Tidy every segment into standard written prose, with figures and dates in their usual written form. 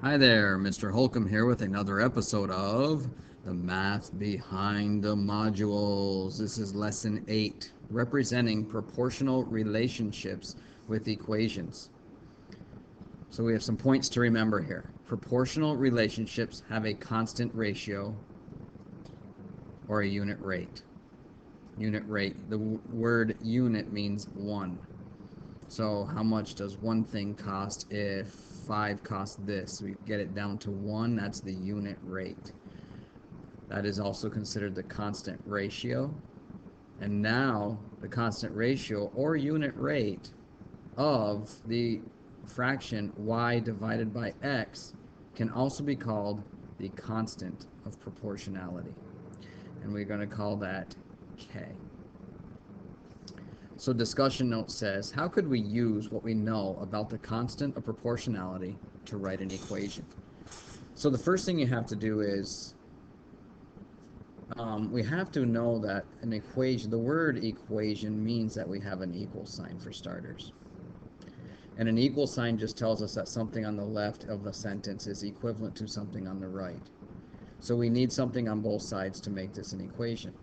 Hi there, Mr. Holcomb here with another episode of The Math Behind the Modules. This is Lesson 8, representing proportional relationships with equations. So we have some points to remember here. Proportional relationships have a constant ratio or a unit rate. Unit rate, the word unit means one. So how much does one thing cost if 5 costs this? We get it down to 1, that's the unit rate. That is also considered the constant ratio. And now the constant ratio or unit rate of the fraction y divided by x can also be called the constant of proportionality. And we're going to call that k. So discussion note says, how could we use what we know about the constant of proportionality to write an equation? So the first thing you have to do is, we have to know that an equation, the word equation means that we have an equal sign for starters. And an equal sign just tells us that something on the left of the sentence is equivalent to something on the right. So we need something on both sides to make this an equation.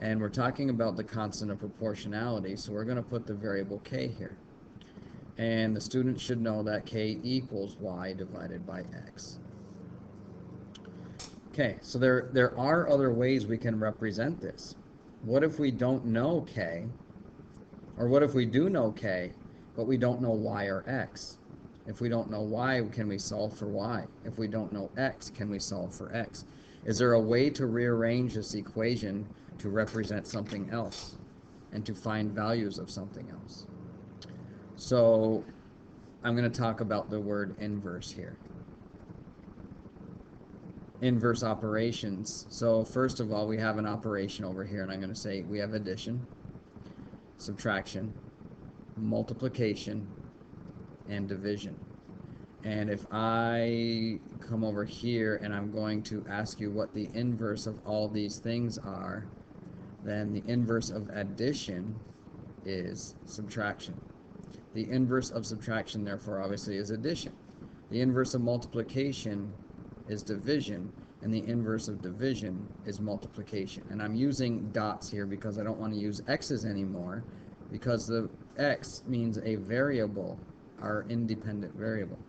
And we're talking about the constant of proportionality, so we're going to put the variable k here. And the student should know that k equals y divided by x. Okay, so there are other ways we can represent this. What if we don't know k? Or what if we do know k, but we don't know y or x? If we don't know y, can we solve for y? If we don't know x, can we solve for x? Is there a way to rearrange this equation to represent something else and to find values of something else? So I'm going to talk about the word inverse here. Inverse operations. So first of all, we have an operation over here, and I'm going to say we have addition, subtraction, multiplication, and division. And if I come over here and I'm going to ask you what the inverse of all these things are, then the inverse of addition is subtraction. The inverse of subtraction, therefore, obviously is addition. The inverse of multiplication is division, and the inverse of division is multiplication. And I'm using dots here because I don't want to use x's anymore, because the x means a variable, our independent variable.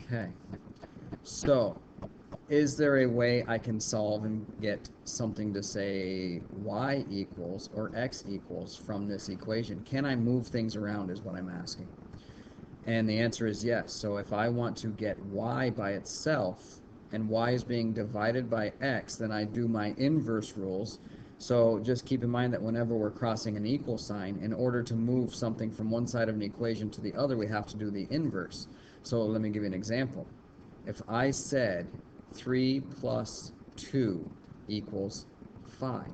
Okay, so is there a way I can solve and get something to say y equals or x equals from this equation? Can I move things around is what I'm asking. And the answer is yes. So if I want to get y by itself, and y is being divided by x, then I do my inverse rules. So just keep in mind that whenever we're crossing an equal sign, in order to move something from one side of an equation to the other, we have to do the inverse. So let me give you an example. If I said 3 plus 2 equals 5,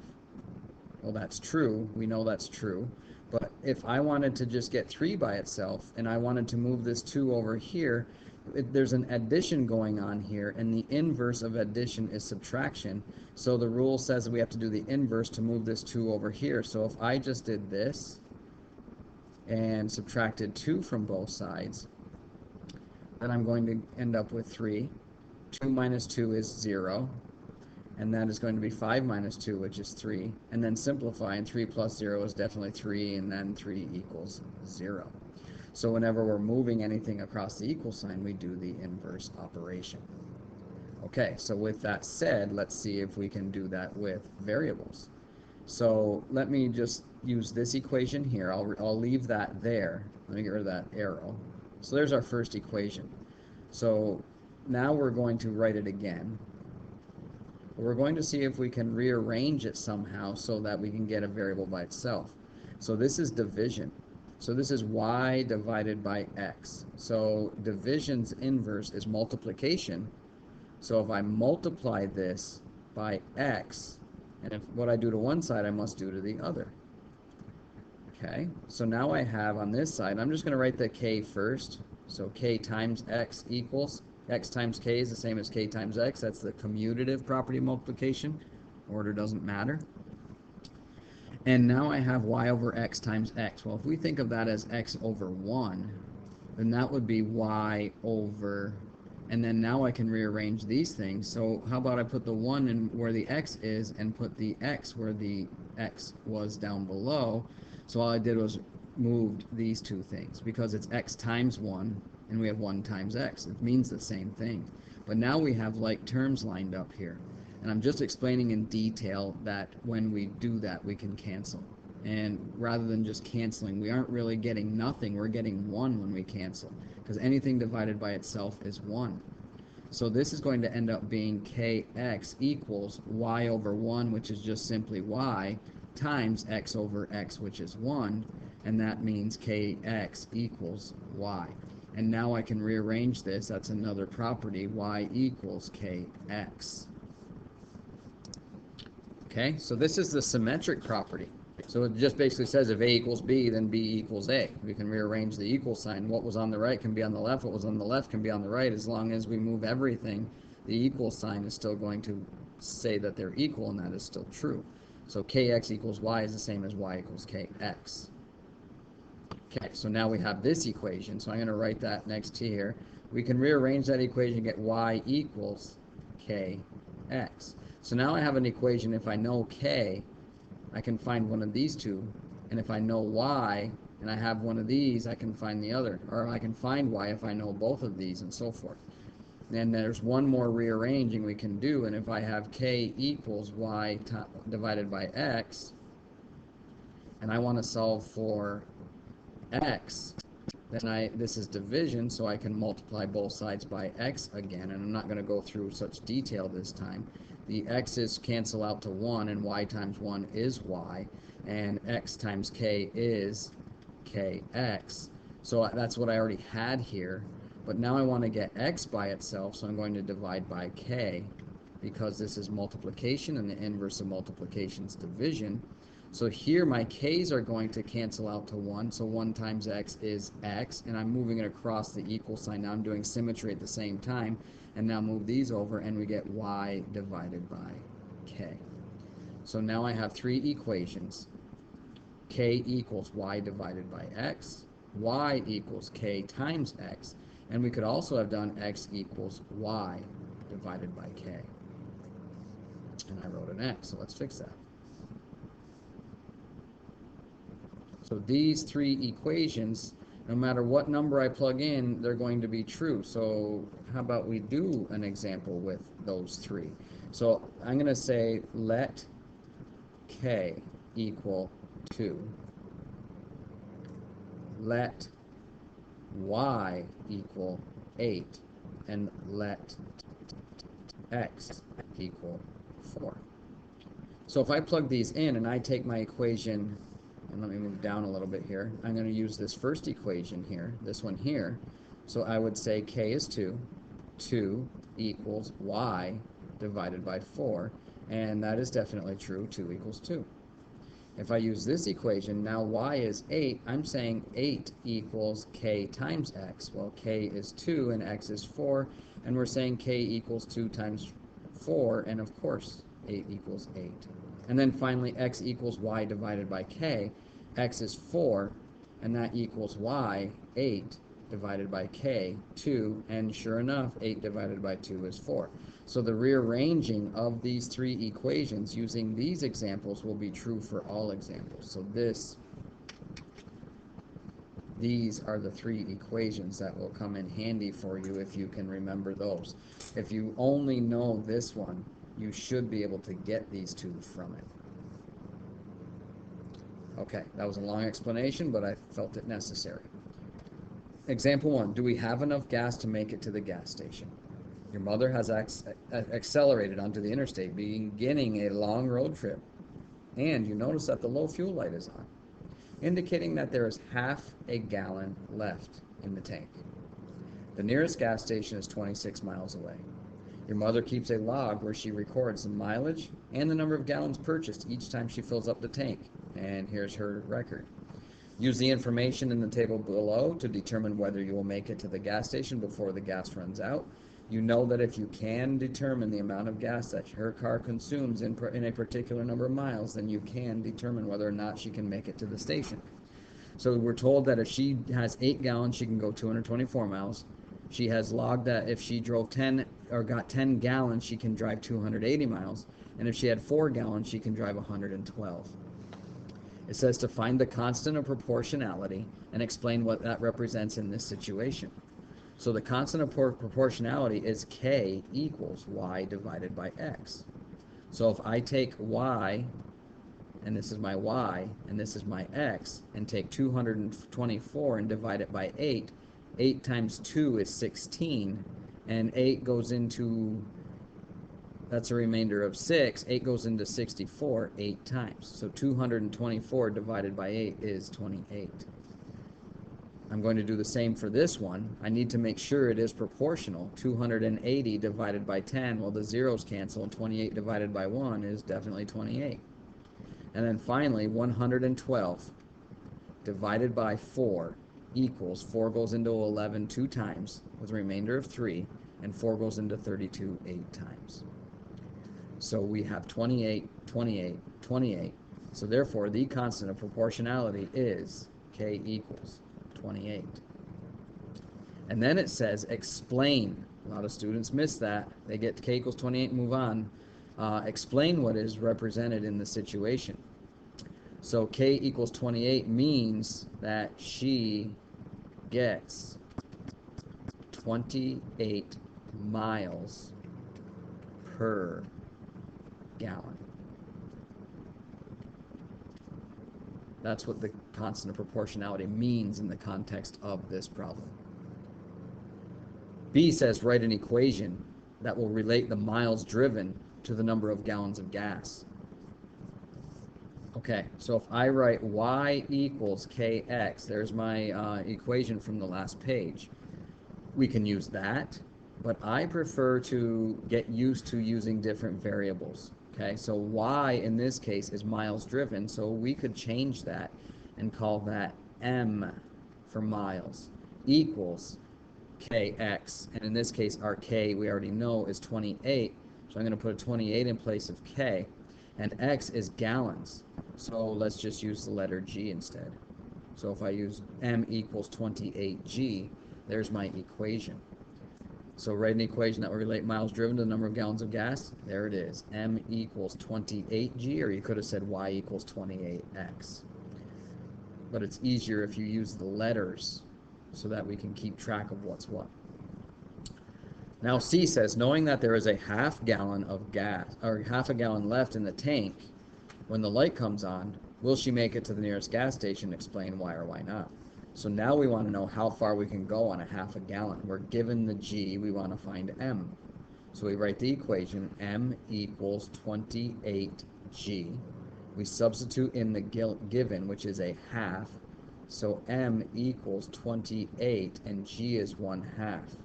well, that's true. We know that's true. But if I wanted to just get 3 by itself, and I wanted to move this 2 over here, there's an addition going on here, and the inverse of addition is subtraction. So the rule says that we have to do the inverse to move this 2 over here. So if I just did this and subtracted 2 from both sides, then I'm going to end up with 3. 2 minus 2 is 0. And that is going to be 5 minus 2, which is 3. And then simplifying, 3 plus 0 is definitely 3, and then 3 equals 0. So whenever we're moving anything across the equal sign, we do the inverse operation. Okay, so with that said, let's see if we can do that with variables. So let me just use this equation here. I'll leave that there. Let me get rid of that arrow. So there's our first equation. So now we're going to write it again. We're going to see if we can rearrange it somehow so that we can get a variable by itself. So this is division. So this is y divided by x. So division's inverse is multiplication. So if I multiply this by x, and if what I do to one side, I must do to the other. Okay, so now I have on this side, I'm just going to write the k first. So k times x equals, x times k is the same as k times x. That's the commutative property of multiplication. Order doesn't matter. And now I have y over x times x. Well, if we think of that as x over 1, then that would be y over, and then now I can rearrange these things. So how about I put the 1 in where the x is and put the x where the x was down below. So all I did was moved these two things because it's x times 1 and we have 1 times x. It means the same thing. But now we have like terms lined up here. And I'm just explaining in detail that when we do that, we can cancel. And rather than just canceling, we aren't really getting nothing. We're getting 1 when we cancel, because anything divided by itself is 1. So this is going to end up being kx equals y over 1, which is just simply y, times x over x, which is 1, and that means kx equals y. And now I can rearrange this. That's another property, y equals kx. Okay, so this is the symmetric property. So it just basically says if A equals B, then B equals A. We can rearrange the equal sign. What was on the right can be on the left. What was on the left can be on the right. As long as we move everything, the equal sign is still going to say that they're equal, and that is still true. So kx equals y is the same as y equals kx. Okay, so now we have this equation. So I'm going to write that next to here. We can rearrange that equation and get y equals kx. So now I have an equation. If I know k, I can find one of these two, and if I know y and I have one of these, I can find the other, or I can find y if I know both of these, and so forth. And there's one more rearranging we can do, and if I have k equals y divided by x, and I want to solve for x, then this is division, so I can multiply both sides by x again, and I'm not going to go through such detail this time. The x's cancel out to 1, and y times 1 is y, and x times k is kx. So that's what I already had here, but now I want to get x by itself, so I'm going to divide by k, because this is multiplication, and the inverse of multiplication is division. So here my k's are going to cancel out to 1, so 1 times x is x, and I'm moving it across the equal sign. Now I'm doing symmetry at the same time, and now move these over, and we get y divided by k. So now I have three equations. K equals y divided by x, y equals k times x, and we could also have done x equals y divided by k. And I wrote an x, so let's fix that. So these three equations, no matter what number I plug in, they're going to be true. So how about we do an example with those three? So I'm going to say let k equal 2. Let y equal 8. And let x equal 4. So if I plug these in and I take my equation, and let me move down a little bit here, I'm going to use this first equation here, this one here. So I would say k is 2. 2 equals y divided by 4. And that is definitely true. 2 equals 2. If I use this equation, now y is 8. I'm saying 8 equals k times x. Well, k is 2 and x is 4. And we're saying k equals 2 times 4. And of course, 8 equals 8. And then finally, x equals y divided by k. X is 4, and that equals y, 8, divided by k, 2. And sure enough, 8 divided by 2 is 4. So the rearranging of these three equations using these examples will be true for all examples. So these are the three equations that will come in handy for you if you can remember those. If you only know this one, you should be able to get these two from it. Okay, that was a long explanation, but I felt it necessary. Example 1, do we have enough gas to make it to the gas station? Your mother has accelerated onto the interstate, beginning a long road trip, and you notice that the low fuel light is on, indicating that there is half a gallon left in the tank. The nearest gas station is 26 miles away. Your mother keeps a log where she records the mileage and the number of gallons purchased each time she fills up the tank. And here's her record. Use the information in the table below to determine whether you will make it to the gas station before the gas runs out. You know that if you can determine the amount of gas that her car consumes in a particular number of miles, then you can determine whether or not she can make it to the station. So we're told that if she has 8 gallons, she can go 224 miles. She has logged that if she drove 10 or got 10 gallons, she can drive 280 miles. And if she had 4 gallons, she can drive 112. It says to find the constant of proportionality and explain what that represents in this situation. So the constant of proportionality is k equals y divided by x. So if I take y, and this is my y, and this is my x, and take 224 and divide it by 8, 8 times 2 is 16, and 8 goes into, that's a remainder of 6, 8 goes into 64 8 times. So 224 divided by 8 is 28. I'm going to do the same for this one. I need to make sure it is proportional. 280 divided by 10, well, the zeros cancel, and 28 divided by 1 is definitely 28. And then finally, 112 divided by 4 equals, 4 goes into 11 2 times with a remainder of 3, and 4 goes into 32 8 times. So we have 28, 28, 28. So therefore, the constant of proportionality is k equals 28. And then it says explain. A lot of students miss that. They get k equals 28 and move on. Explain what is represented in the situation. So k equals 28 means that she gets 28 miles per gallon. That's what the constant of proportionality means in the context of this problem. B says write an equation that will relate the miles driven to the number of gallons of gas. Okay, so if I write y equals kx, there's my equation from the last page. We can use that, but I prefer to get used to using different variables. Okay, so y in this case is miles driven, so we could change that and call that m for miles equals kx, and in this case our k we already know is 28, so I'm going to put a 28 in place of k, and x is gallons, so let's just use the letter g instead. So if I use m equals 28g, there's my equation. So write an equation that will relate miles driven to the number of gallons of gas. There it is. M equals 28g, or you could have said y equals 28x. But it's easier if you use the letters so that we can keep track of what's what. Now C says, knowing that there is a half gallon of gas, or half a gallon left in the tank when the light comes on, will she make it to the nearest gas station? Explain why or why not. So now we want to know how far we can go on a half a gallon. We're given the G, we want to find M. So we write the equation, M equals 28G. We substitute in the given, which is a half. So M equals 28 and G is 1/2.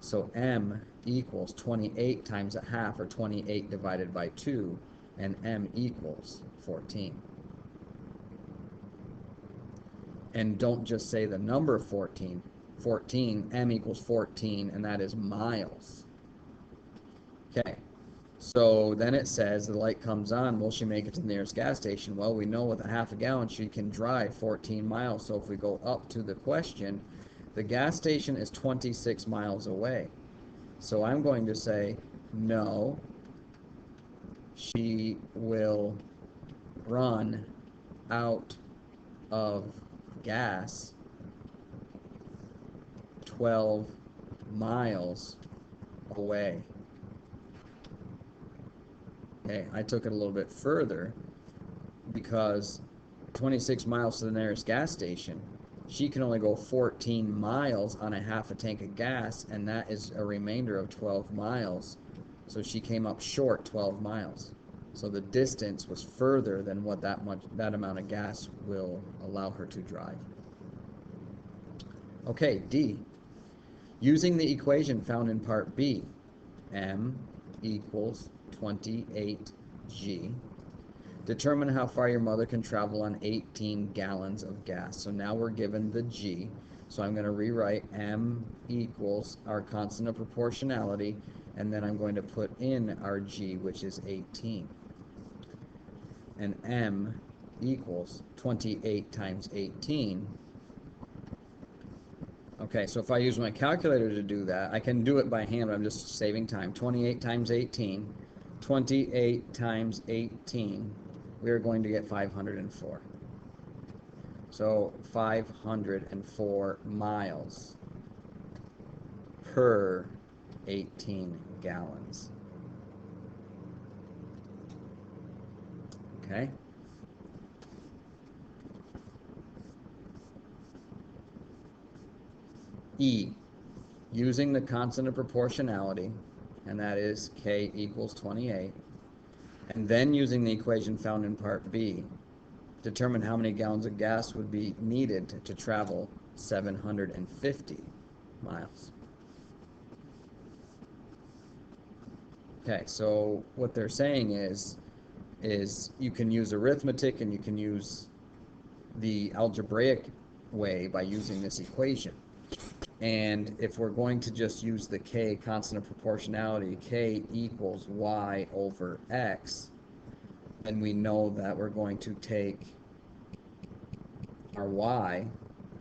So M equals 28 times a half, or 28 divided by 2, and M equals 14. And don't just say the number 14. 14, M equals 14, and that is miles. Okay, so then it says the light comes on. Will she make it to the nearest gas station? Well, we know with a half a gallon she can drive 14 miles. So if we go up to the question, the gas station is 26 miles away. So I'm going to say, no, she will run out of gas 12 miles away. Okay, I took it a little bit further because 26 miles to the nearest gas station, she can only go 14 miles on a half a tank of gas, and that is a remainder of 12 miles. So she came up short 12 miles. So the distance was further than what that amount of gas will allow her to drive. Okay, D. Using the equation found in part B, M equals 28G. Determine how far your mother can travel on 18 gallons of gas. So now we're given the G. So I'm going to rewrite M equals our constant of proportionality, and then I'm going to put in our G, which is 18. And M equals 28 times 18. Okay, so if I use my calculator to do that, I can do it by hand, but I'm just saving time. 28 times 18. 28 times 18, we're going to get 504. So 504 miles per 18 gallons. Okay? E, using the constant of proportionality, and that is K equals 28, and then using the equation found in part B, determine how many gallons of gas would be needed to travel 750 miles. Okay, so what they're saying is you can use arithmetic and you can use the algebraic way by using this equation. And if we're going to just use the K, constant of proportionality, K equals Y over X, then we know that we're going to take our Y,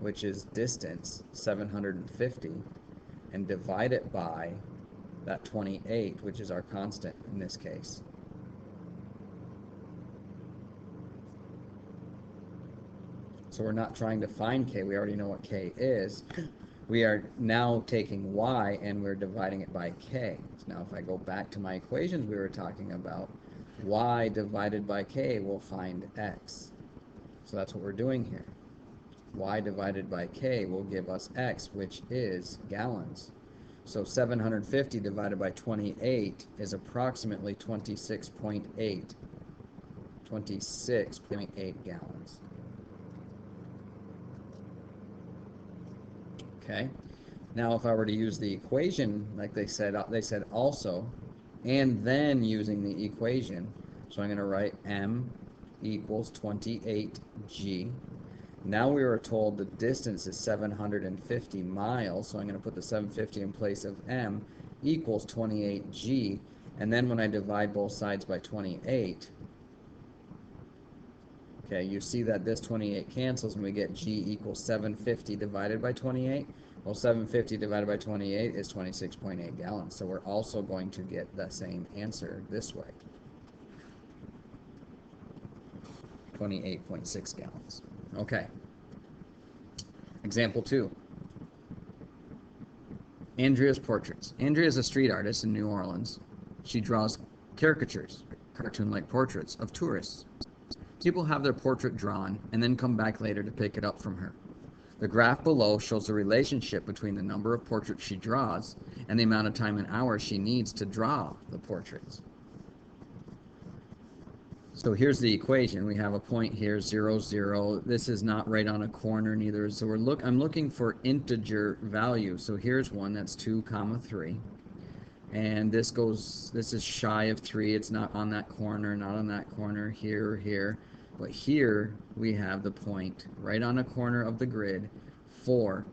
which is distance, 750, and divide it by that 28, which is our constant in this case. So we're not trying to find K, we already know what K is. We are now taking Y and we're dividing it by K. So now if I go back to my equations we were talking about, Y divided by K will find X. So that's what we're doing here. Y divided by K will give us X, which is gallons. So 750 divided by 28 is approximately 26.8 gallons. Okay. Now if I were to use the equation like they said also, and then using the equation, so I'm going to write M equals 28G. Now we were told the distance is 750 miles, so I'm going to put the 750 in place of M equals 28G, and then when I divide both sides by 28, okay, you see that this 28 cancels and we get G equals 750 divided by 28. Well, 750 divided by 28 is 26.8 gallons, so we're also going to get the same answer this way. 28.6 gallons. Okay. Example 2. Andrea's portraits. Andrea is a street artist in New Orleans. She draws caricatures, cartoon-like portraits of tourists. People have their portrait drawn and then come back later to pick it up from her. The graph below shows the relationship between the number of portraits she draws and the amount of time and hours she needs to draw the portraits. So here's the equation. We have a point here, 0, 0. This is not right on a corner neither. So I'm looking for integer values. So here's one that's 2, 3. And this is shy of 3. It's not on that corner, not on that corner, here or here. But here we have the point right on a corner of the grid, 4,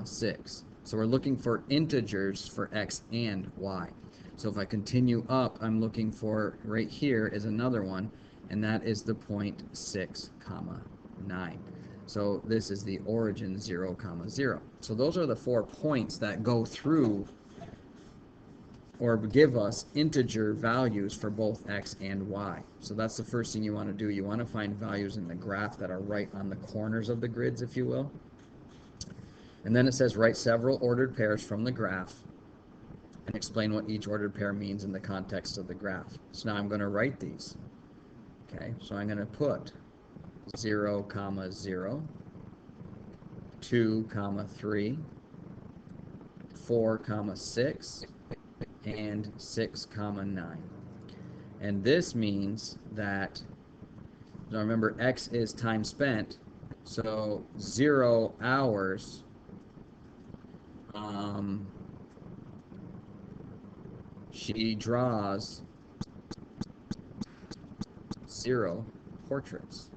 6. So we're looking for integers for x and y. So if I continue up, I'm looking for, right here is another one, and that is the point 6, 9. So this is the origin 0, 0. So those are the 4 points that go through or give us integer values for both x and y. So that's the first thing you want to do. You want to find values in the graph that are right on the corners of the grids, if you will. And then it says write several ordered pairs from the graph and explain what each ordered pair means in the context of the graph. So now I'm going to write these. Okay, so I'm going to put 0, 0, 2, 3, 4, 6, and 6, 9. And this means that, now remember, x is time spent, so 0 hours she draws 0 portraits.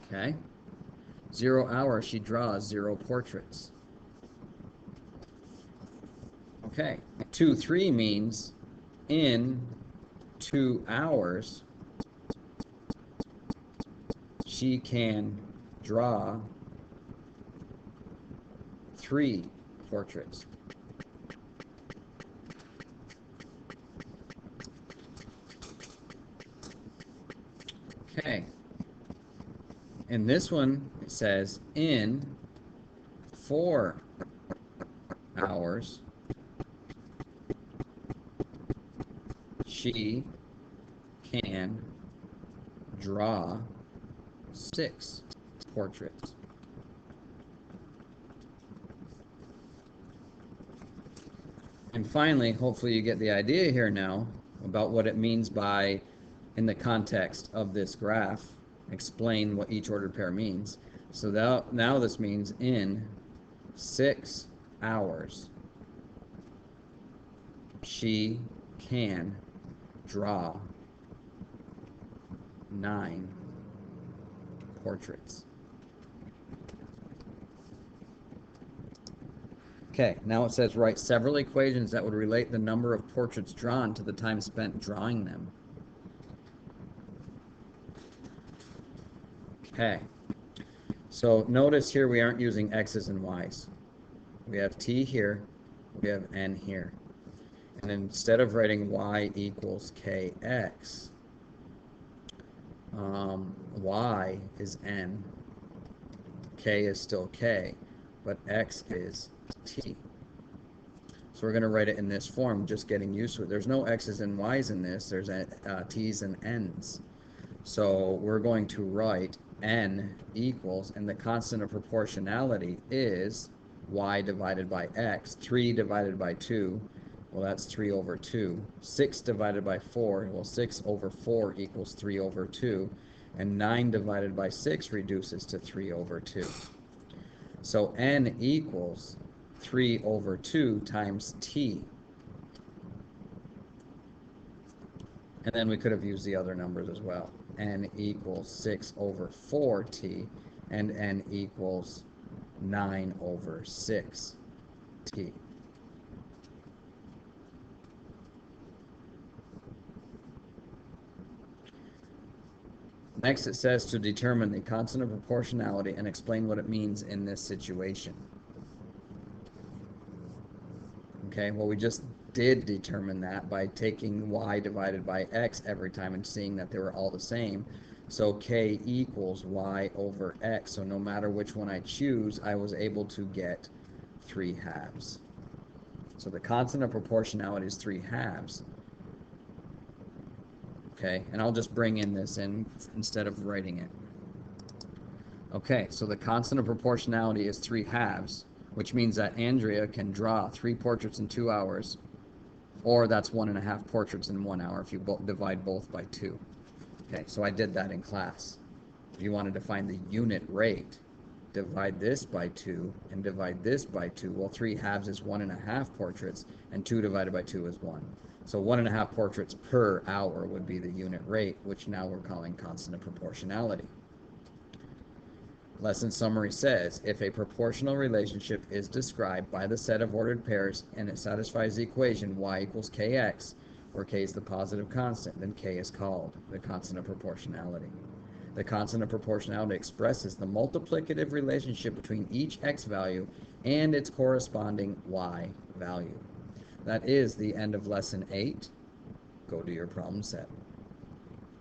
Okay? 0 hours she draws 0 portraits. Okay, 2, 3 means in 2 hours, she can draw 3 portraits. Okay. In this one, it says in 4 hours, she can draw 6 portraits. And finally, hopefully you get the idea here now about what it means by, in the context of this graph, explain what each ordered pair means. So now this means in 6 hours, she can draw 9 portraits. Okay, now it says write several equations that would relate the number of portraits drawn to the time spent drawing them. Okay, so notice here we aren't using x's and y's. We have t here, we have n here. And instead of writing y equals kx, y is n, k is still k, but x is t. So we're going to write it in this form, just getting used to it. There's no x's and y's in this, there's t's and n's. So we're going to write n equals, and the constant of proportionality is y divided by x. 3 divided by 2, well, that's 3 over 2. 6 divided by 4, well, 6 over 4 equals 3 over 2. And 9 divided by 6 reduces to 3 over 2. So n equals 3 over 2 times t. And then we could have used the other numbers as well. N equals 6 over 4t, and n equals 9 over 6t. Next, it says to determine the constant of proportionality and explain what it means in this situation. Okay, well, we just did determine that by taking y divided by x every time and seeing that they were all the same. So k equals y over x. So no matter which one I choose, I was able to get 3 halves. So the constant of proportionality is 3 halves. Okay, and I'll just bring in this in instead of writing it. Okay, so the constant of proportionality is 3 halves, which means that Andrea can draw 3 portraits in 2 hours, or that's 1.5 portraits in 1 hour if you divide both by 2. Okay, so I did that in class. If you wanted to find the unit rate, divide this by 2 and divide this by 2. Well, 3 halves is 1.5 portraits, and 2 divided by 2 is 1. So 1.5 portraits per hour would be the unit rate, which now we're calling constant of proportionality. Lesson summary says, if a proportional relationship is described by the set of ordered pairs and it satisfies the equation y equals kx, where k is the positive constant, then k is called the constant of proportionality. The constant of proportionality expresses the multiplicative relationship between each x value and its corresponding y value. That is the end of lesson 8. Go do your problem set.